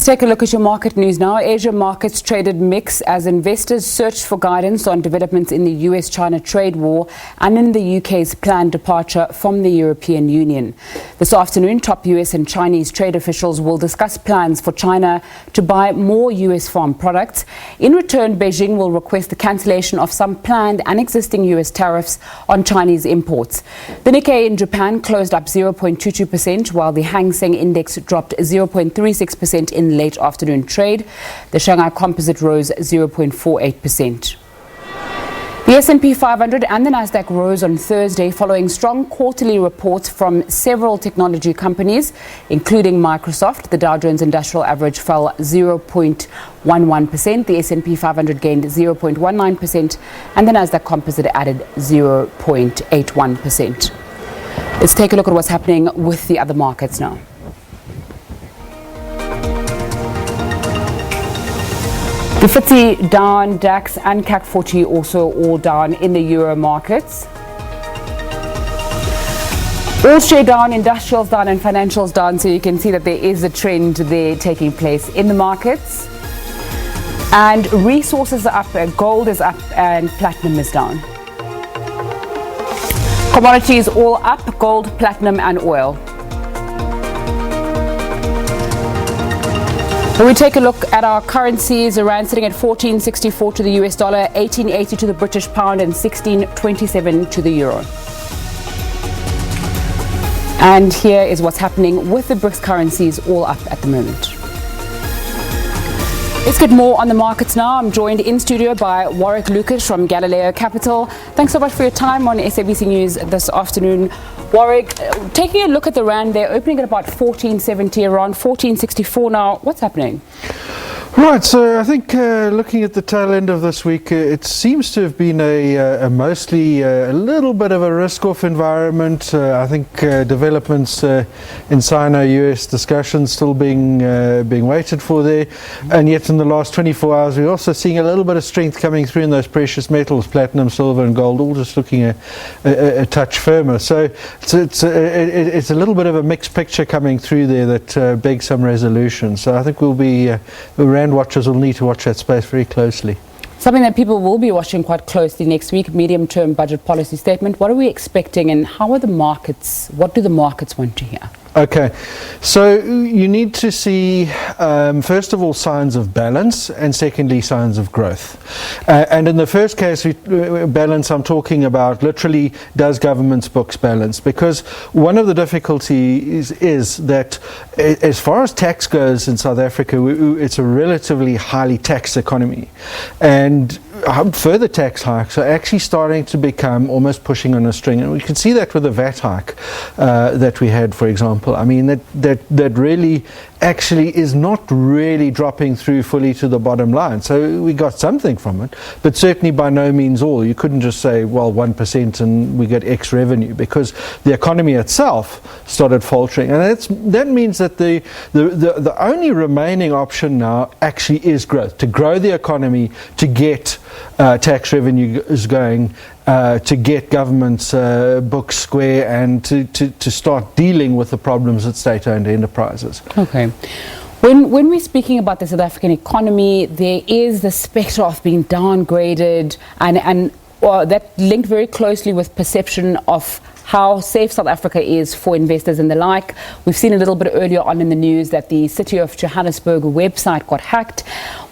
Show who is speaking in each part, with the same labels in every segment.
Speaker 1: Let's take a look at your market news now. Asia markets traded mixed as investors searched for guidance on developments in the US-China trade war and in the UK's planned departure from the European Union. This afternoon, top US and Chinese trade officials will discuss plans for China to buy more US farm products. In return, Beijing will request the cancellation of some planned and existing US tariffs on Chinese imports. The Nikkei in Japan closed up 0.22%, while the Hang Seng Index dropped 0.36% in late afternoon trade. The Shanghai Composite rose 0.48%. The S&P 500 and the Nasdaq rose on Thursday following strong quarterly reports from several technology companies, including Microsoft. The Dow Jones Industrial Average fell 0.11%. The S&P 500 gained 0.19%, and the Nasdaq Composite added 0.81%. Let's take a look at what's happening with the other markets now. The FTSE down, DAX and CAC 40 also all down in the Euro markets. All share down, industrials down and financials down, so you can see that there is a trend there taking place in the markets. And resources are up, gold is up and platinum is down. Commodities all up, gold, platinum and oil. When we take a look at our currencies, the rand sitting at 14.64 to the US dollar, 18.80 to the British pound and 16.27 to the euro. And here is what's happening with the BRICS currencies all up at the moment. Let's get more on the markets now. I'm joined in studio by Warwick Lucas from Galileo Capital. Thanks so much for your time on SABC News this afternoon. Warwick, taking a look at the rand, they're opening at about 14.70, around 14.64 now. What's happening?
Speaker 2: Right, so I think looking at the tail end of this week, it seems to have been a mostly a little bit of a risk-off environment. I think developments in Sino-US discussions still being waited for there, and yet in the last 24 hours we're also seeing a little bit of strength coming through in those precious metals, platinum, silver and gold, all just looking a touch firmer. So it's a little bit of a mixed picture coming through there that begs some resolution. So I think the Rand watchers will need to watch that space very closely.
Speaker 1: Something that people will be watching quite closely next week, medium-term budget policy statement. What are we expecting and how are the markets, what do the markets want to hear?
Speaker 2: Okay, so you need to see, first of all, signs of balance, and secondly, signs of growth. And in the first case, balance, I'm talking about literally, does government's books balance? Because one of the difficulties is that as far as tax goes in South Africa, it's a relatively highly taxed economy. And further tax hikes are actually starting to become almost pushing on a string, and we can see that with the VAT hike that we had, for example. I mean, that really actually is not really dropping through fully to the bottom line. So we got something from it, but certainly by no means all. You couldn't just say, well, 1% and we get X revenue, because the economy itself started faltering, and that means that the only remaining option now actually is growth, to grow the economy, to get tax revenue is going, to get government's books square, and to start dealing with the problems at state-owned enterprises.
Speaker 1: Okay. When we're speaking about the South African economy, there is the spectre of being downgraded, and that linked very closely with perception of how safe South Africa is for investors and the like. We've seen a little bit earlier on in the news that the City of Johannesburg website got hacked.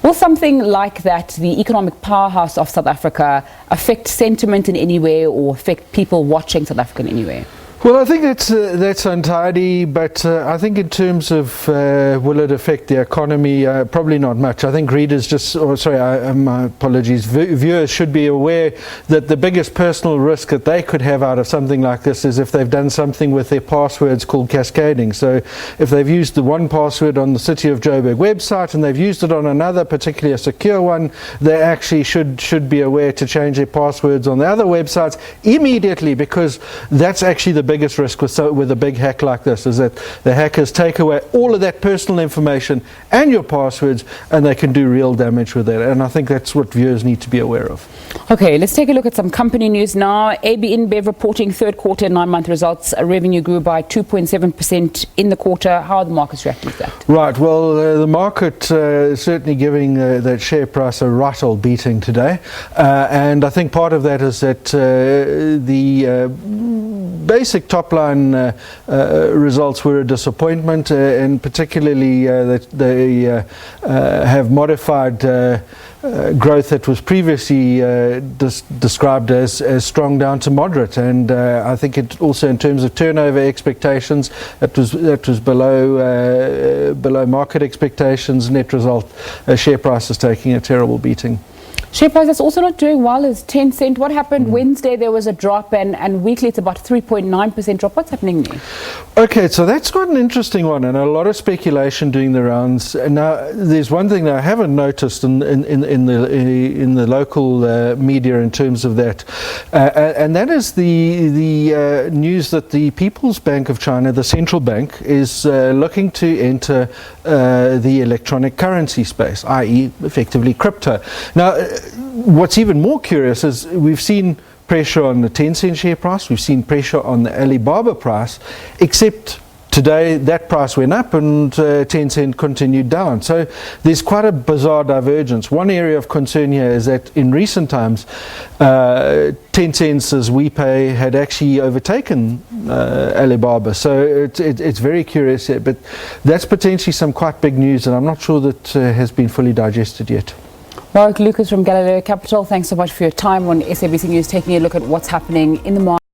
Speaker 1: Will something like that, the economic powerhouse of South Africa, affect sentiment in any way or affect people watching South Africa in any way?
Speaker 2: Well, I think that's untidy, but I think in terms of will it affect the economy, probably not much. I think readers my apologies, viewers should be aware that the biggest personal risk that they could have out of something like this is if they've done something with their passwords called cascading. So if they've used the one password on the City of Joburg website and they've used it on another, particularly a secure one, they actually should be aware to change their passwords on the other websites immediately, because that's actually the biggest risk with a big hack like this, is that the hackers take away all of that personal information and your passwords, and they can do real damage with it. And I think that's what viewers need to be aware of.
Speaker 1: Okay, let's take a look at some company news now. AB InBev reporting third quarter and 9-month results. Revenue grew by 2.7% in the quarter. How are the markets reacting to that?
Speaker 2: Right, well, the market is certainly giving that share price a right old beating today. And I think part of that is that the basic top-line results were a disappointment, and particularly that they have modified growth that was previously described as strong down to moderate, and I think it also, in terms of turnover expectations, that was below market expectations. Net result, share price is taking a terrible beating.
Speaker 1: Share price is also not doing well is Tencent. What happened Wednesday? There was a drop, and weekly it's about 3.9% drop. What's happening there?
Speaker 2: Okay, so that's quite an interesting one, and a lot of speculation doing the rounds. And now, there's one thing that I haven't noticed in the local media in terms of that, and that is the news that the People's Bank of China, the central bank, is looking to enter the electronic currency space, i.e., effectively crypto. Now, what's even more curious is we've seen pressure on the Tencent share price, we've seen pressure on the Alibaba price, except today that price went up and Tencent continued down. So there's quite a bizarre divergence. One area of concern here is that in recent times, Tencent's WePay had actually overtaken Alibaba. So it's very curious here, but that's potentially some quite big news, and I'm not sure that has been fully digested yet.
Speaker 1: Warwick Lucas from Galileo Capital, thanks so much for your time on SABC News, taking a look at what's happening in the market.